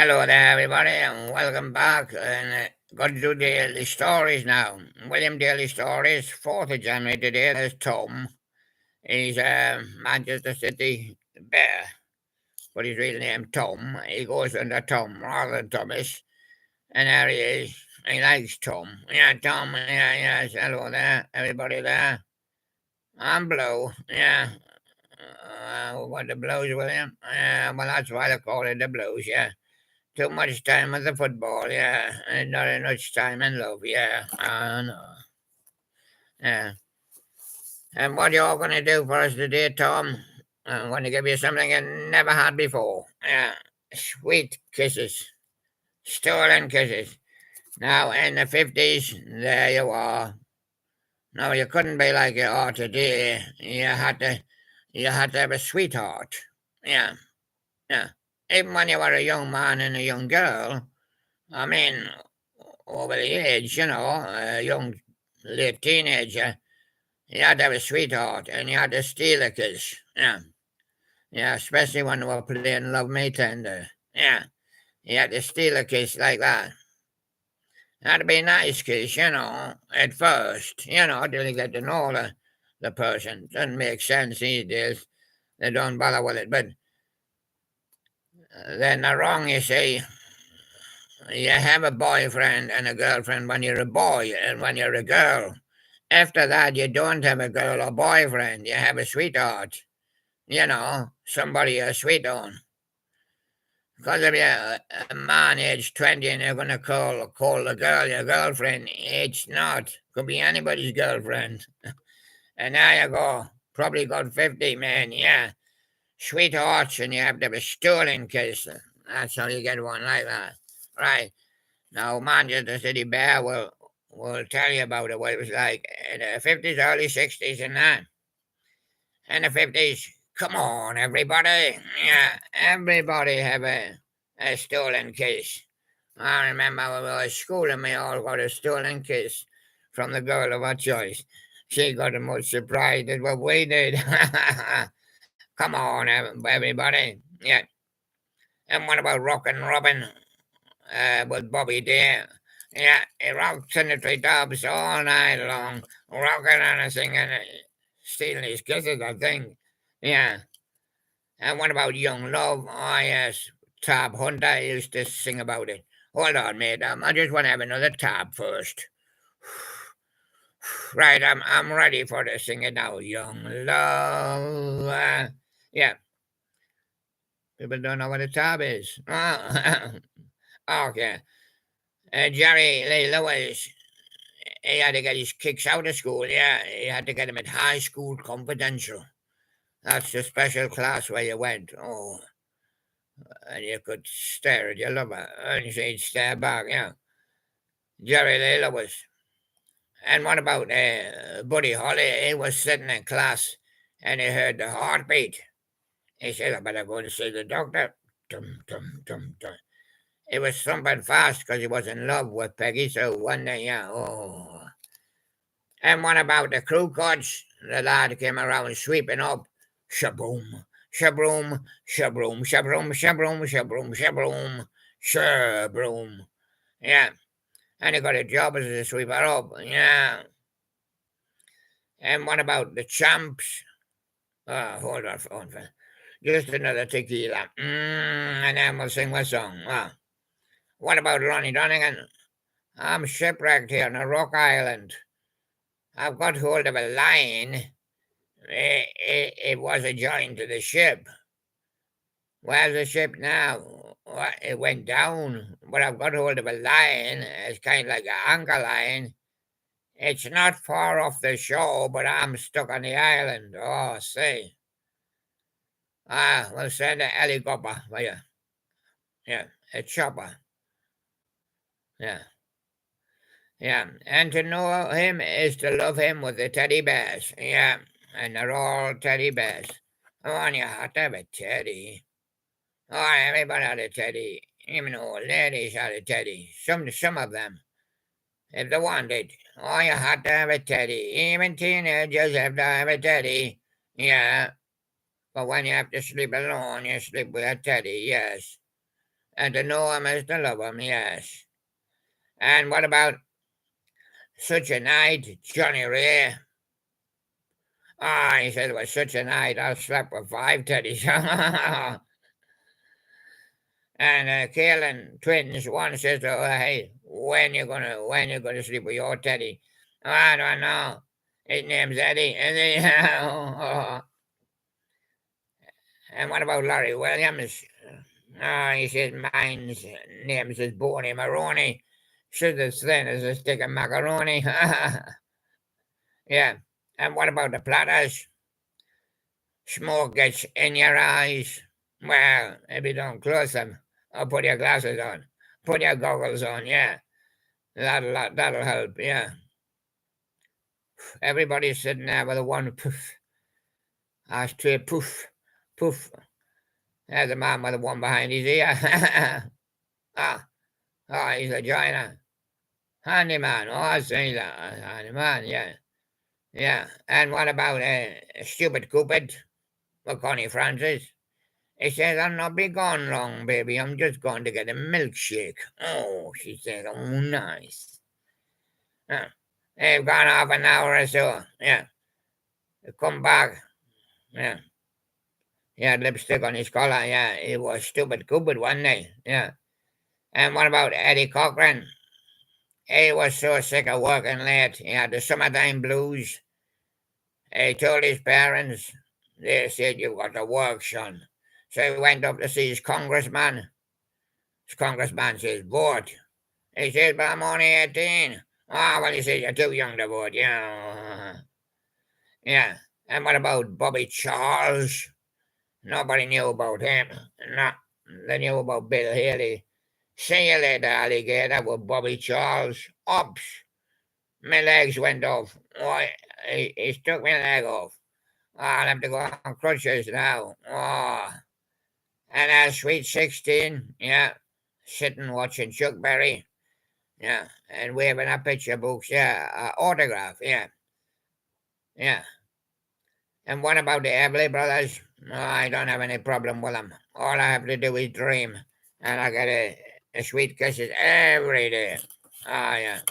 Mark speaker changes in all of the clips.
Speaker 1: Hello there, everybody, and welcome back. And got to do daily stories now. William Daily Stories, 4th of January today. There's Tom. He's a Manchester City Bear, but his real name Tom. He goes under Tom rather than Thomas. And there he is. He likes Tom. Yeah, Tom. Yeah, yes. Hello there, everybody there. I'm Blue. Yeah. What the Blues, William? Well, that's why they call it the Blues. Yeah. Too much time with the football, yeah, and not enough time in love, yeah. I know. Yeah. And what you all going to do for us today, Tom? I'm going to give you something you never had before. Yeah. Sweet kisses. Stolen kisses. Now, in the 50s, there you are. No, you couldn't be like you are today. You had to have a sweetheart. Yeah, yeah. Even when you were a young man and a young girl, I mean, over the age, a young late teenager, you had to have a sweetheart and you had to steal a kiss. Yeah. Yeah, especially when they were playing Love Me Tender. Yeah. You had to steal a kiss like that. Had to be a nice kiss, at first, till you get to know the person. Doesn't make sense these days. They don't bother with it. But then they're wrong, you see. You have a boyfriend and a girlfriend when you're a boy and when you're a girl. After that, you don't have a girl or boyfriend. You have a sweetheart. Somebody you're sweet on. Because if you're a man aged 20 and you're going to call the girl your girlfriend, it's not. Could be anybody's girlfriend. And there you go. Probably got 50 men, yeah. Sweethearts, and you have to have a stolen kiss. That's how you get one like that. Right. Now, Manchester City Bear will tell you about it, what it was like in the 50s, early 60s, and that. In the 50s, come on, everybody. Yeah, everybody have a stolen kiss. I remember when we were at school and we all got a stolen kiss from the girl of our choice. She got the most surprised at what we did. Come on, everybody. Yeah. And what about Rockin' Robin with Bobby Deere? Yeah, he rocked in the treetops all night long, rocking and singing, stealing his kisses, I think. Yeah. And what about Young Love? Oh, yes. Tab Hunter used to sing about it. Hold on, mate. I just want to have another tab first. Right, I'm ready for the singing now. Young Love. Yeah. People don't know what a tab is. Okay. Jerry Lee Lewis, he had to get his kicks out of school, yeah. He had to get him at High School Confidential. That's the special class where you went. Oh, and you could stare at your lover, and she'd stare back, yeah. Jerry Lee Lewis. And what about Buddy Holly? He was sitting in class and he heard the heartbeat. He said, I better go to see the doctor. Dum, dum, dum, dum. It was thumping fast because he was in love with Peggy, so one day, yeah, oh. And what about the crew cuts? The lad came around sweeping up. Shaboom, shabroom, shabroom, shabroom, shabroom, shabroom, shabroom, shabroom. Yeah. And he got a job as a sweeper up. Yeah. And what about the champs? Hold on, just another tequila. And then we'll sing my song. What about Ronnie Donegan? I'm shipwrecked here on a rock island. I've got hold of a line. It was adjoined to the ship. Where's the ship now? It went down, but I've got hold of a line. It's kind of like an anchor line. It's not far off the shore, but I'm stuck on the island. Oh, see. We'll send a helicopter for you. Yeah, a chopper. Yeah. Yeah, and to know him is to love him with the teddy bears. Yeah, and they're all teddy bears. Oh, and you have to have a teddy. Oh, everybody had a teddy. Even old ladies had a teddy. Some of them, if they wanted. Oh, you had to have a teddy. Even teenagers have to have a teddy. Yeah, but when you have to sleep alone, you sleep with a teddy, yes. And to know him is to love him, yes. And what about Such a Night, Johnny Ray? Ah, he said it was such a night. I slept with 5 teddies. And Kaelin twins, one says to her, "Hey, when you gonna sleep with your teddy?" I don't know. His name's Eddie. And what about Larry Williams? He says mine's name's is Boney Maroney. She's as thin as a stick of macaroni. Yeah. And what about the platters? Smoke gets in your eyes. Well, if you don't close them, or put your glasses on, put your goggles on, yeah. That'll help, yeah. Everybody's sitting there with a one poof. Ashtray poof, poof. There's a man with a one behind his ear. ah, he's a joiner. Handyman. Oh, I see that. Handyman, yeah. Yeah. And what about Stupid Cupid? With Connie Francis? He says, "I'll not be gone long, baby. I'm just going to get a milkshake." Oh, she said, "Oh, nice." They've gone half an hour or so. Yeah. They come back. Yeah. He had lipstick on his collar. Yeah. He was Stupid Cupid one day. Yeah. And what about Eddie Cochran? He was so sick of working late. He had the summertime blues. He told his parents, they said, "You've got to work, son." So he went up to see his congressman. His congressman says, "Vote." He says, "But I'm only 18. Ah, well, he says, "You're too young to vote." Yeah. Yeah. And what about Bobby Charles? Nobody knew about him. No. They knew about Bill Haley. "See you later, alligator," with Bobby Charles. Oops. My legs went off. Why, he took my leg off. Oh, I'll have to go on crutches now. Oh. And Sweet 16, yeah, sitting watching Chuck Berry, yeah, and waving at picture books, yeah, autograph, yeah, yeah. And what about the Everly Brothers? No, I don't have any problem with them. All I have to do is dream, and I get a sweet kisses every day. Ah, yeah.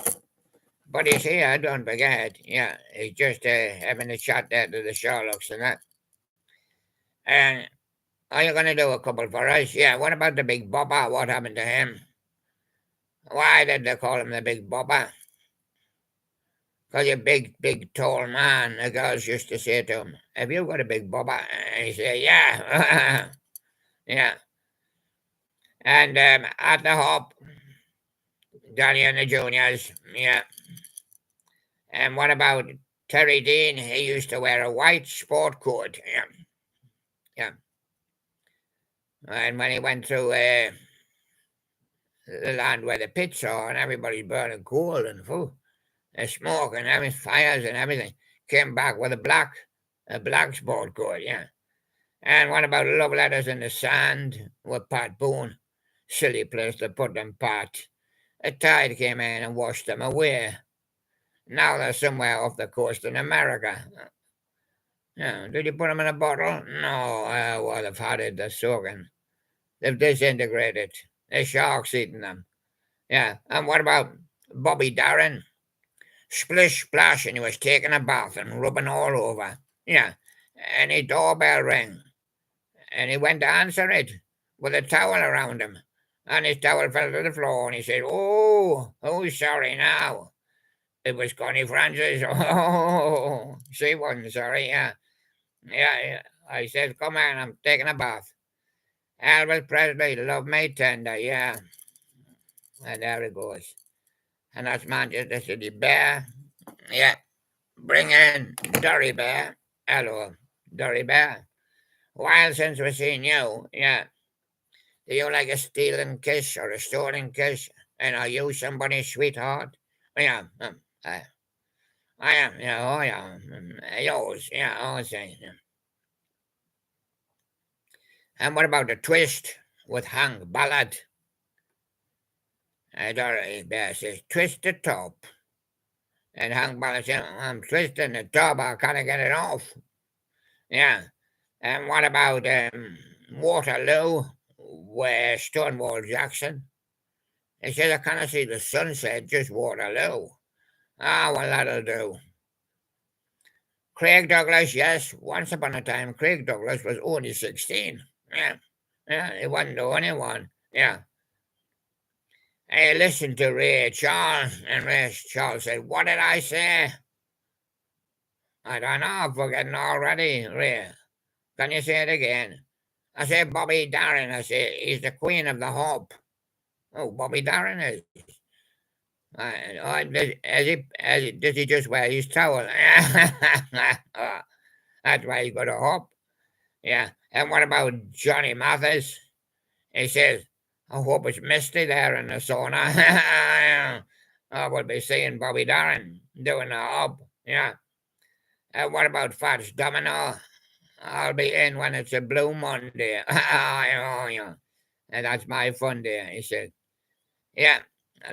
Speaker 1: But he's here, don't forget. Yeah, he's just having a shot there to the Sherlocks and that. And are you going to do a couple for us? Yeah, what about the Big Bopper? What happened to him? Why did they call him the Big Bopper? Because a big, tall man. The girls used to say to him, "Have you got a big bopper?" And he said, "Yeah." Yeah. And at the Hop, Johnny and the Juniors, yeah. And what about Terry Dean? He used to wear a white sport coat, yeah. Yeah. And when he went through the land where the pits are and everybody's burning coal and food, smoke and having fires and everything, came back with a black sport coat, yeah. And what about Love Letters in the Sand with Pat Boone? Silly place to put them, Pat. A tide came in and washed them away. Now they're somewhere off the coast in America. Yeah, did you put them in a bottle? No, well, they've had it, they're soaking. They've disintegrated. The shark's eating them. Yeah, and what about Bobby Darin? Splish splash, and he was taking a bath and rubbing all over. Yeah, and a doorbell rang, and he went to answer it with a towel around him. And his towel fell to the floor, and he said, "Oh, who's sorry now?" It was Connie Francis. Oh, she wasn't sorry, yeah. Yeah. I said, "Come on, I'm taking a bath." Elvis Presley, "Love Me Tender," yeah. And there it goes. And that's Manchester City Bear. Yeah. Bring in Dory Bear. Hello, Dory Bear. While since we've seen you, yeah. Do you like a stealing kiss or a stolen kiss? And are you somebody's sweetheart? Yeah, I am. Yeah, oh yeah, yours. Yeah, I'll say. Yeah. And what about the twist with Hank Ballard? Dory Bear says, "Twist the top." And Hank Ballard says, "I'm twisting the top. I can't get it off." Yeah. And what about Waterloo? Stonewall Jackson. He says, I can't see the sunset, just Waterloo. Ah, well, that'll do. Craig Douglas, yes, once upon a time, Craig Douglas was only 16. Yeah, he wasn't the only one. Yeah. I listened to Ray Charles, and Ray Charles said, what did I say? I don't know, I'm forgetting already, Ray. Can you say it again? I said, Bobby Darin. I said, he's the queen of the Hope. Oh, Bobby Darin is. Does he just wear his towel? Oh, that's why he got a Hope. Yeah. And what about Johnny Mathis? He says, I hope it's misty there in the sauna. I will be seeing Bobby Darin doing a Hope. Yeah. And what about Fats Domino? I'll be in when it's a blue Monday. Yeah. And that's my fun day, he said. Yeah,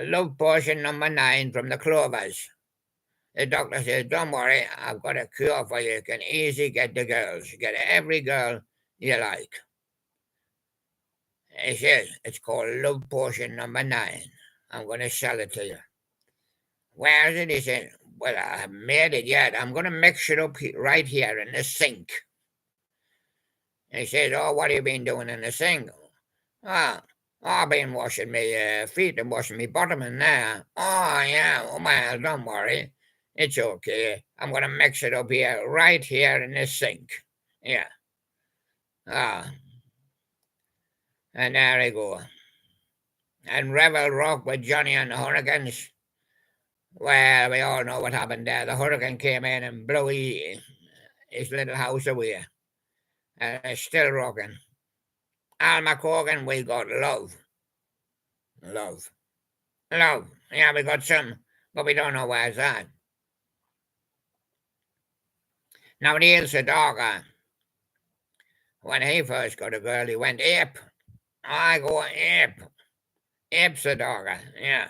Speaker 1: love potion number 9 from the Clovers. The doctor says, don't worry, I've got a cure for you. You can easily get the girls. Get every girl you like. He says, it's called love potion number 9. I'm going to sell it to you. Where is it? He said, well, I haven't made it yet. I'm going to mix it up right here in the sink. He says, oh, what have you been doing in the sink? Ah, I've been washing my feet and washing my bottom in there. Oh, yeah, well, don't worry. It's okay. I'm going to mix it up here, right here in the sink. Yeah. Ah. And there I go. And Revel Rock with Johnny and the Hurricanes. Well, we all know what happened there. The hurricane came in and blew his little house away. And it's still rocking. Al McCorgan, we got love. Love. Love. Yeah, we got some, but we don't know where's that. Now, Neil Sedaka, when he first got a girl, he went ape. I go ape. Ape Sedaka, yeah.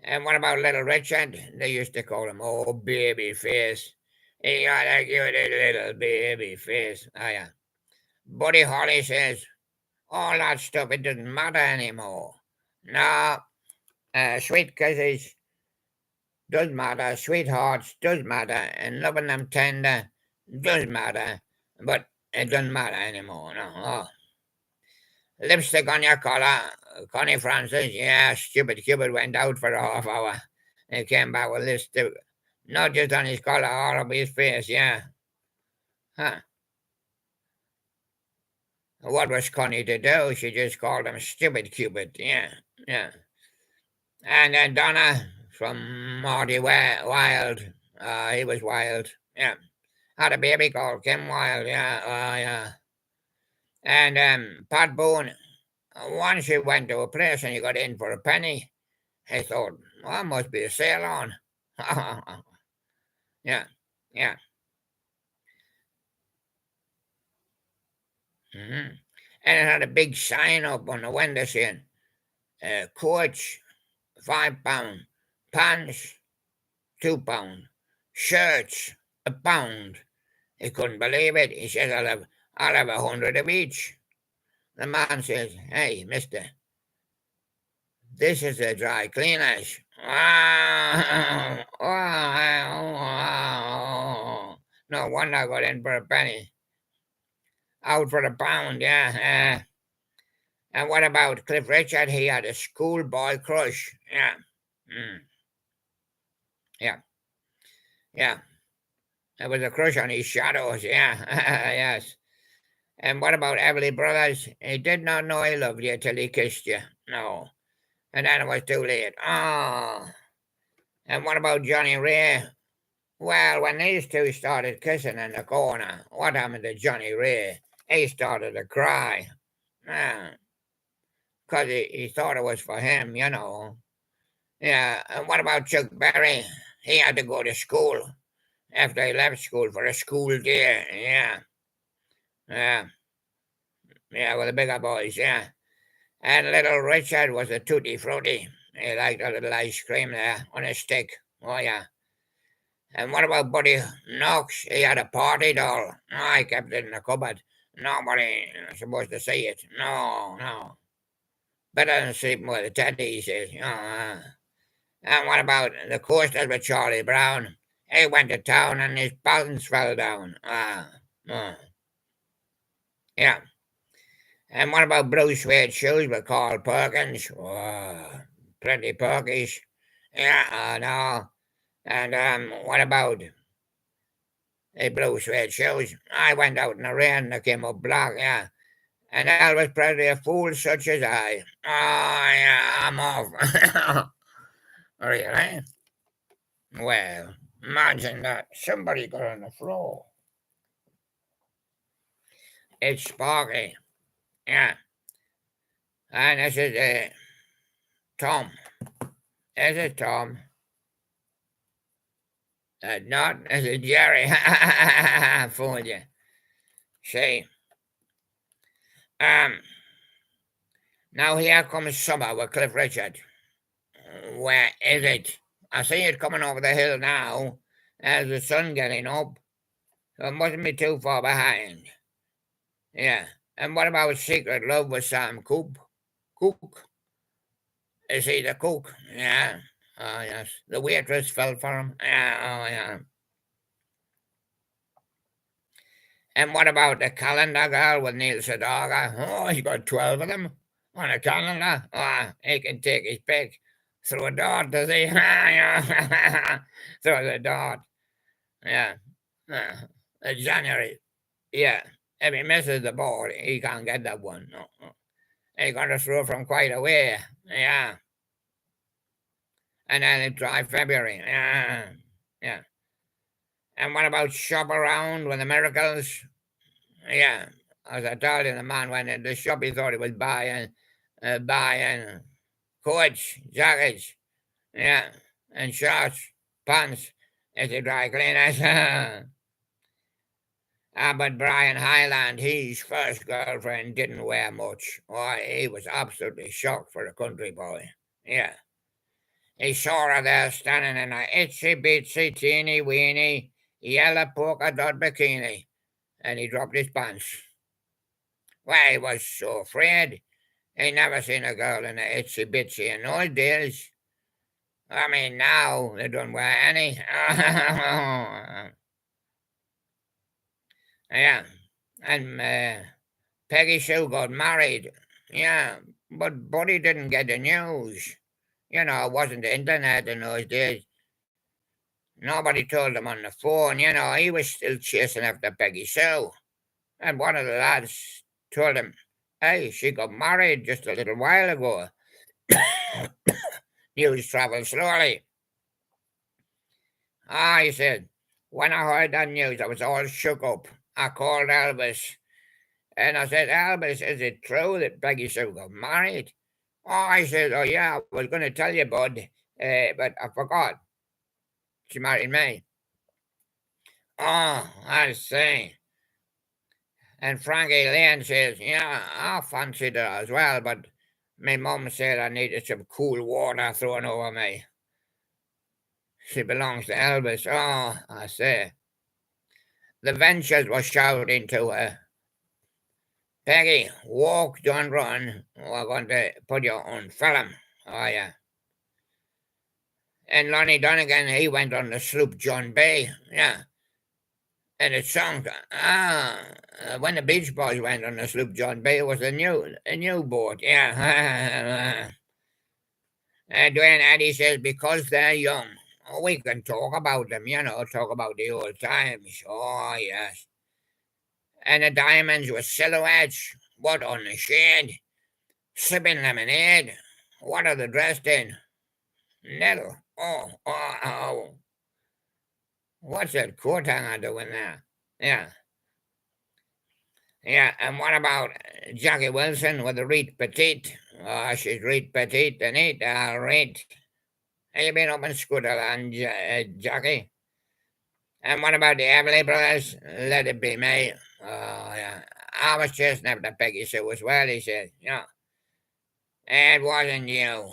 Speaker 1: And what about Little Richard? They used to call him, oh, baby face. He got a cute little baby face. Oh, yeah. Buddy Holly says, all that stuff, it doesn't matter anymore. No, sweet kisses does matter, sweethearts does matter, and loving them tender does matter, but it doesn't matter anymore. No. Oh. Lipstick on your collar, Connie Francis. Yeah, stupid Cupid went out for a half hour. He came back with lipstick, not just on his collar, all over his face. Yeah. Huh. What was Connie to do? She just called him stupid Cupid. Yeah. Yeah. And then Donna from Marty Wild. He was wild. Yeah. Had a baby called Kim Wilde. Yeah. Yeah. And Pat Boone. Once he went to a place and he got in for a penny, he thought, well, must be a sale on. Yeah. Yeah. Mm-hmm. And it had a big sign up on the window saying, coach, £5, pants, £2, shirts, £1. He couldn't believe it. He says, I'll have 100 of each. The man says, hey, mister, this is a dry cleaners. No wonder I got in for a penny. Out for £1, yeah. And what about Cliff Richard? He had a schoolboy crush. Yeah. Mm. Yeah. Yeah. There was a crush on his shadows. Yeah. Yes. And what about Everly Brothers? He did not know he loved you till he kissed you. No. And then it was too late. Oh. And what about Johnny Ray? Well, when these two started kissing in the corner, what happened to Johnny Ray? He started to cry. Because he thought it was for him, you know. Yeah, and what about Chuck Berry? He had to go to school after he left school for a school day. Yeah. Yeah. Yeah, with the bigger boys, yeah. And little Richard was a tutti frutti. He liked a little ice cream there on a stick. Oh, yeah. And what about Buddy Knox? He had a party doll. I kept it in the cupboard. Nobody supposed to see it. No, no. Better than sleeping with a teddy, he says. And what about the coasters with Charlie Brown? He went to town and his balance fell down. Yeah. And what about blue suede shoes with Carl Perkins? Pretty Perkish. Yeah, I know. And what about the blue suede shoes? I went out in the rain and they came up black, yeah. And Elvis Presley, a fool such as I. Oh, yeah, I'm off. Really? Well, imagine that. Somebody got on the floor. It's Sparky. Yeah. And this is Tom. This is Tom. Not this is Jerry. Fooled you. See. Now here comes summer with Cliff Richard. Where is it? I see it coming over the hill now as the sun getting up. So it mustn't be too far behind. Yeah. And what about Secret Love with Sam Cooke? Cook? Is he the cook? Yeah. Oh, yes. The waitress fell for him. Yeah. Oh, yeah. And what about the calendar girl with Neil Sedaka? Oh, he's got 12 of them on a calendar. Oh, he can take his pick. Through a dart, does he? Through the dart. Yeah. January. Yeah. If he misses the ball, he can't get that one. No. He got to throw from quite a way. Yeah. And then it try February. Yeah. Yeah. And what about Shop Around with the Miracles? Yeah. As I told you, the man went in the shop, he thought he was buying coats, jackets, yeah, and shorts, pants at the dry cleaners. But Brian Highland, his first girlfriend, didn't wear much. Oh, he was absolutely shocked for a country boy. Yeah. He saw her there standing in a itsy bitsy teeny weeny yellow polka dot bikini, and he dropped his pants. Why, he was so afraid. He never seen a girl in a itsy bitsy in those days. I mean, now they don't wear any. Yeah, and Peggy Sue got married. Yeah, but Buddy didn't get the news. You know, it wasn't the internet in those days. Nobody told him on the phone. You know, he was still chasing after Peggy Sue. And one of the lads told him, hey, she got married just a little while ago. News travels slowly. He said, when I heard that news, I was all shook up. I called Elvis and I said, Elvis, is it true that Peggy Sue got married? I said, oh, yeah, I was going to tell you, bud, but I forgot. She married me. Oh, I see. And Frankie Lane says, yeah, I fancied her as well, but my mum said I needed some cool water thrown over me. She belongs to Elvis. Oh, I say. The Ventures were shouting to her, Peggy, walk, don't run. We're going to put you on film. Oh, yeah. And Lonnie Donegan, he went on the sloop John Bay. Yeah. And it sung, when the Beach Boys went on the sloop John Bay, it was a new boat. Yeah. And Dwayne Eddy says, because they're young, we can talk about them, talk about the old times. Oh, yes. And the Diamonds with silhouettes. What on the shade? Sipping lemonade. What are they dressed in? Nettle. Oh. What's that coat hanger doing there? Yeah. Yeah, and what about Jackie Wilson with the Reed Petite? Oh, she's Reed Petite and it, Reed. Have you been up in Scooterland, Jackie? And what about the Everly Brothers? Let it be me. Oh, yeah. I was chasing after Peggy Sue as well, he said. Yeah. It wasn't you.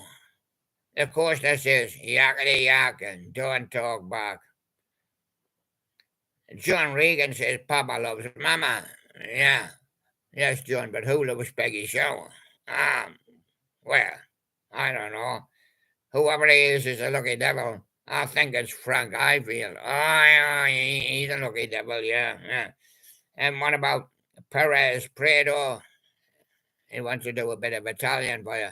Speaker 1: Of course, this is yakety yak and don't talk back. John Regan says Papa loves Mama. Yeah. Yes, John, but who was Peggy Shaw? Well, I don't know. Whoever he is a lucky devil. I think it's Frank Highfield. He's a lucky devil, yeah. And what about Perez Prado? He wants to do a bit of Italian for you.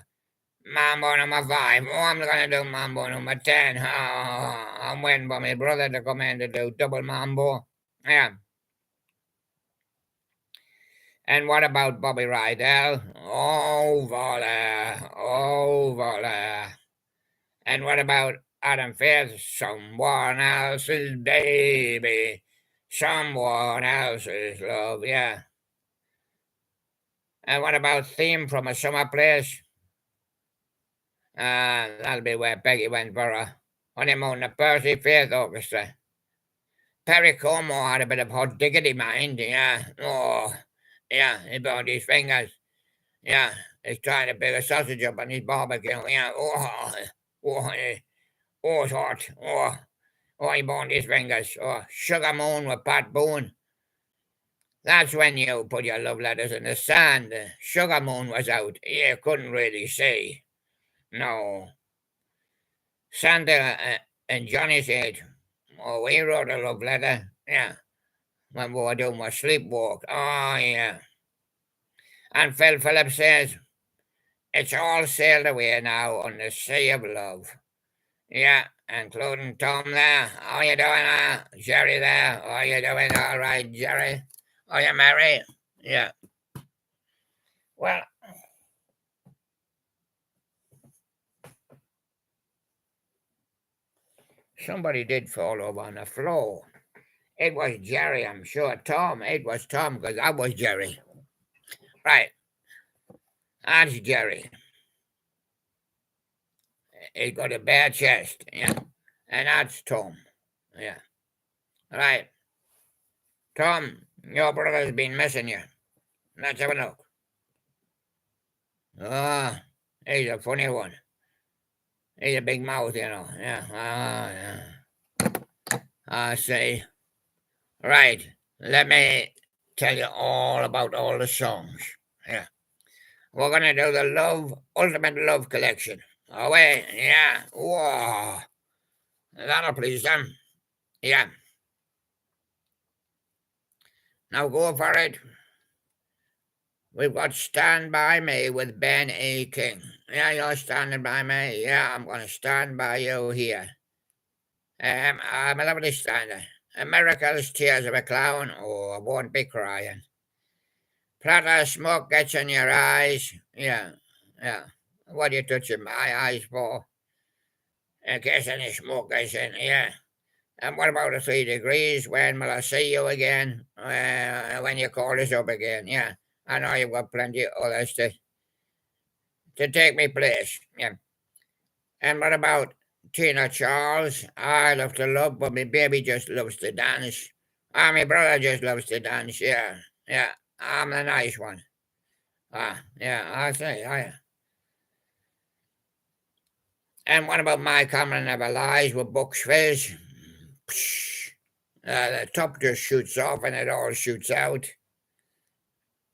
Speaker 1: Mambo number 5. Oh, I'm going to do Mambo number 10. I'm waiting for my brother to come in to do double Mambo. Yeah. And what about Bobby Rydell? Oh, voila. Oh, voila. And what about Adam Faith? Someone else's baby. Someone else's love, yeah. And what about Theme from a Summer Place? That'll be where Peggy went for a honeymoon, the Percy Faith Orchestra. Perry Como had a bit of hot diggity mind, yeah. Oh, yeah, he burned his fingers. Yeah, he's trying to bake a sausage up on his barbecue. Yeah, it's hot. He burned his fingers. Sugar Moon with Pat Boone. That's when you put your love letters in the sand. Sugar Moon was out. You couldn't really see. No. Santa and Johnny said, we wrote a love letter. Yeah. When we were doing my sleepwalk. Oh, yeah. And Phil Phillips says, it's all sailed away now on the sea of love. Yeah, including Tom there. How you doing, Jerry there? How you doing? All right, Jerry? Are you married? Yeah. Well, somebody did fall over on the floor. It was Jerry, I'm sure. Tom. It was Tom because I was Jerry. Right. That's Jerry. He got a bare chest. Yeah. And that's Tom. Yeah. Right. Tom, your brother's been missing you. Let's have a look. He's a funny one. He's a big mouth, you know. Yeah. Yeah. I see. Right. Let me tell you all about all the songs. Yeah. We're gonna do the Ultimate Love Collection. Oh wait, yeah. Whoa. That'll please them. Yeah. Now go for it. We've got Stand By Me with Ben E. King. Yeah, you're standing by me. Yeah, I'm gonna stand by you here. I'm a lovely stander. Miracles, Tears of a Clown. Oh, I won't be crying. Platter smoke gets in your eyes. Yeah. What are you touching my eyes for? In case any smoke gets in, yeah. And what about the 3 degrees? When will I see you again? When you call us up again, yeah. I know you've got plenty of others to take me place, yeah. And what about Tina Charles? I love to love, but my baby just loves to dance. My brother just loves to dance, yeah. I'm the nice one. Yeah, I say, And what about My Comrade Never Lies with Bucks Fizz? The top just shoots off and it all shoots out.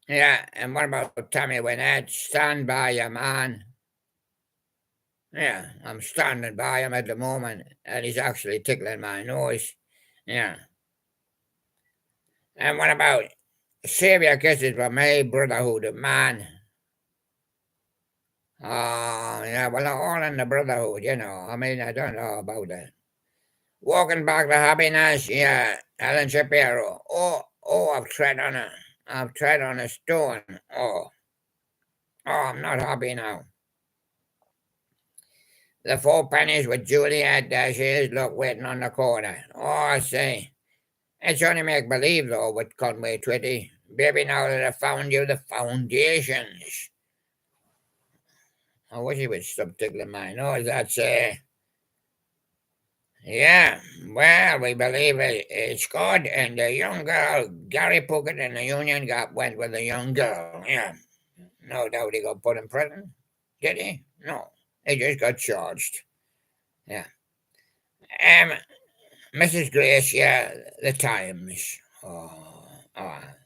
Speaker 1: Yeah, and what about Tommy Wynette? Stand by your man. Yeah, I'm standing by him at the moment, and he's actually tickling my nose. Yeah. And what about Save Your Kisses for Me, Brotherhood of Man? Oh, yeah, well, all in the Brotherhood, you know. I mean, I don't know about that. Walking Back to Happiness, yeah, Alan Shapiro. I've tread on a stone. I'm not happy now. The Four Pennies with Juliet, there she is, look, waiting on the corner. I see. It's only make believe, though, with Conway Twitty. Baby, now that I found you, the foundations. I wish he would stop tickling my nose. That's, yeah, well, we believe it's good. And the young girl, Gary Puckett and the union went with the young girl. Yeah, no doubt he got put in prison. Did he? No, he just got charged. Yeah. Mrs. Grace, yeah, the times.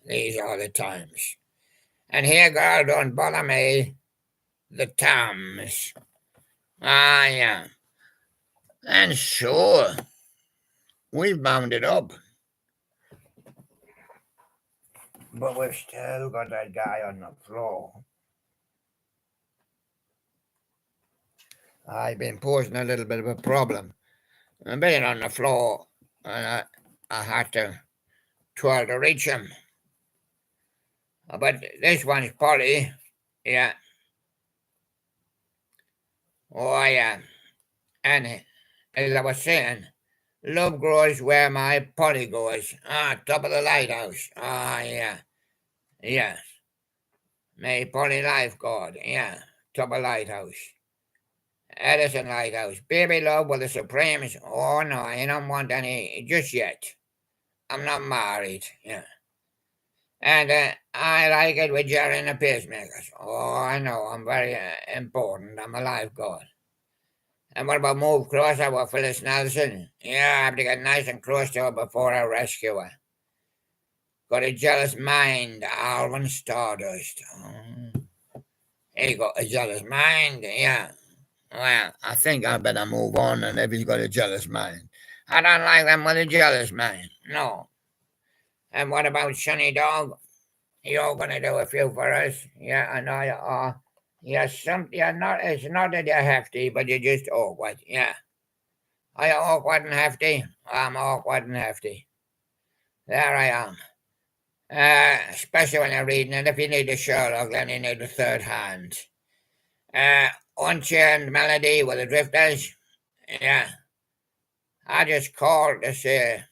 Speaker 1: These are the times. And here, girl, don't bother me. The Thames. Ah, yeah. And sure, we've bound it up. But we've still got that guy on the floor. I've been posing a little bit of a problem. I'm being on the floor, and I had to twirl to reach him. But this one's Polly. Yeah. Oh, yeah. And as I was saying, love grows where my Polly goes. Ah, top of the lighthouse. Ah, yeah. Yes. May Polly Lifeguard. Yeah. Top of lighthouse. Edison Lighthouse. Baby love with the Supremes. Oh, no, I don't want any just yet. I'm not married. Yeah. And I like it with Jerry and the pacemakers. Oh, I know. I'm very important. I'm a lifeguard. And what about move closer with Phyllis Nelson? Yeah, I have to get nice and close to her before I rescue her. Got a jealous mind, Alvin Stardust. Oh. He got a jealous mind, yeah. Well, I think I better move on and if he's got a jealous mind. I don't like them with a jealous mind, no. And what about Sonny Dog? You're gonna do a few for us. Yeah, I know you are. You're not, it's not that you're hefty, but you're just awkward, yeah. Are you awkward and hefty? I'm awkward and hefty. There I am. Especially when you're reading it. If you need a Sherlock, then you need a third hand. Unchained Melody with the Drifters. Yeah. I just called to say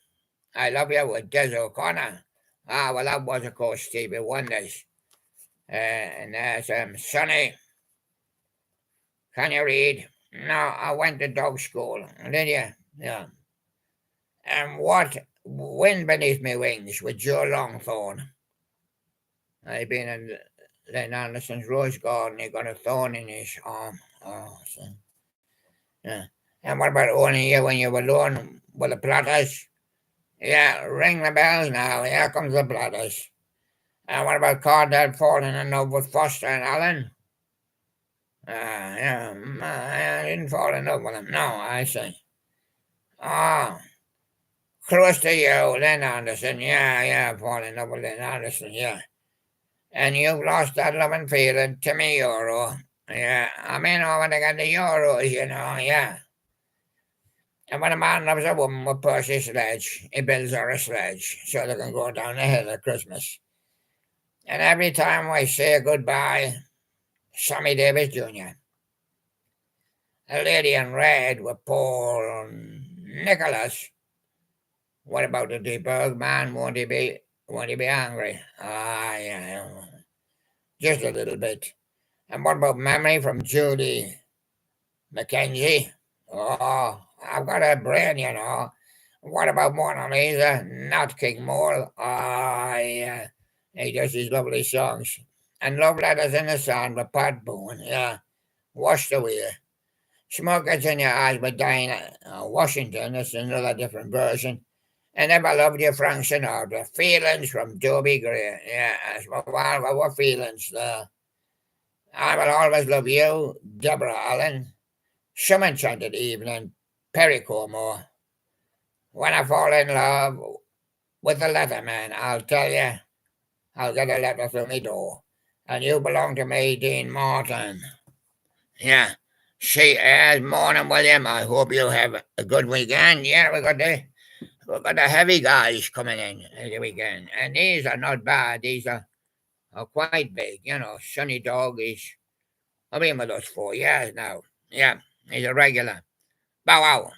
Speaker 1: I love you with Des O'Connor. Ah, well, that was, of course, Stevie Wonders. And there's Sonny. Can you read? No, I went to dog school. Did you? Yeah. And what Wind Beneath My Wings with Joe Longthorne. I've been in Len Anderson's Rose Garden. He got a thorn in his arm. Oh, so. Yeah. And what about Only You When You Were Alone with the Platters? Yeah, ring the bells now. Here comes the Platters. And what about Cardell falling in love with Foster and Allen? Yeah, I didn't fall in love with him. No, I see. Oh, Close to You, Len Anderson. Yeah, fall in love with Len Anderson, yeah. And you've lost that loving feeling, Timmy Euro. Yeah, I'm in over to get the Euros, you know, yeah. And when a man loves a woman with Percy Sledge, he builds her a sledge so they can go down the hill at Christmas. And every time we say goodbye, Sammy Davis Jr., A Lady in Red with Paul Nicholas. What about the De Bergman? Won't he be angry? Ah, yeah, just a little bit. And what about Memory from Judy Mackenzie? Oh, I've got a brain, you know. What about Mona Lisa? Not King Mole. Ah, yeah. He does these lovely songs. And Love Letters in the Sun with Pat Boone. Yeah. Washed Away. Smoke Gets in Your Eyes with Diana Washington. That's another different version. And Never Loved You, Frank Sinatra. Feelings from Dobie Gray. Yeah, what feelings there? I Will Always Love You, Deborah Allen. Some Enchanted Evening, Perry Como. When I Fall in Love with the Letterman, I'll tell you, I'll get a letter through my door. And You Belong to Me, Dean Martin. Yeah. See, morning, William. I hope you have a good weekend. Yeah, we've got the heavy guys coming in the weekend. And these are not bad. These are quite big. You know, Sonny Dog I've been with us 4 years now. Yeah, he's a regular. Bow wow.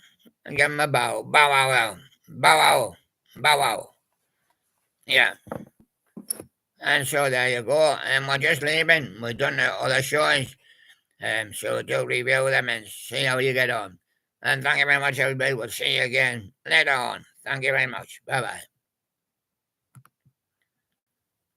Speaker 1: And give him a bow. Bow wow wow. Bow wow. Bow wow. Yeah. And so there you go. And we're just leaving. We've done the other shows. So do review them and see how you get on. And thank you very much, everybody. We'll see you again later on. Thank you very much. Bye bye.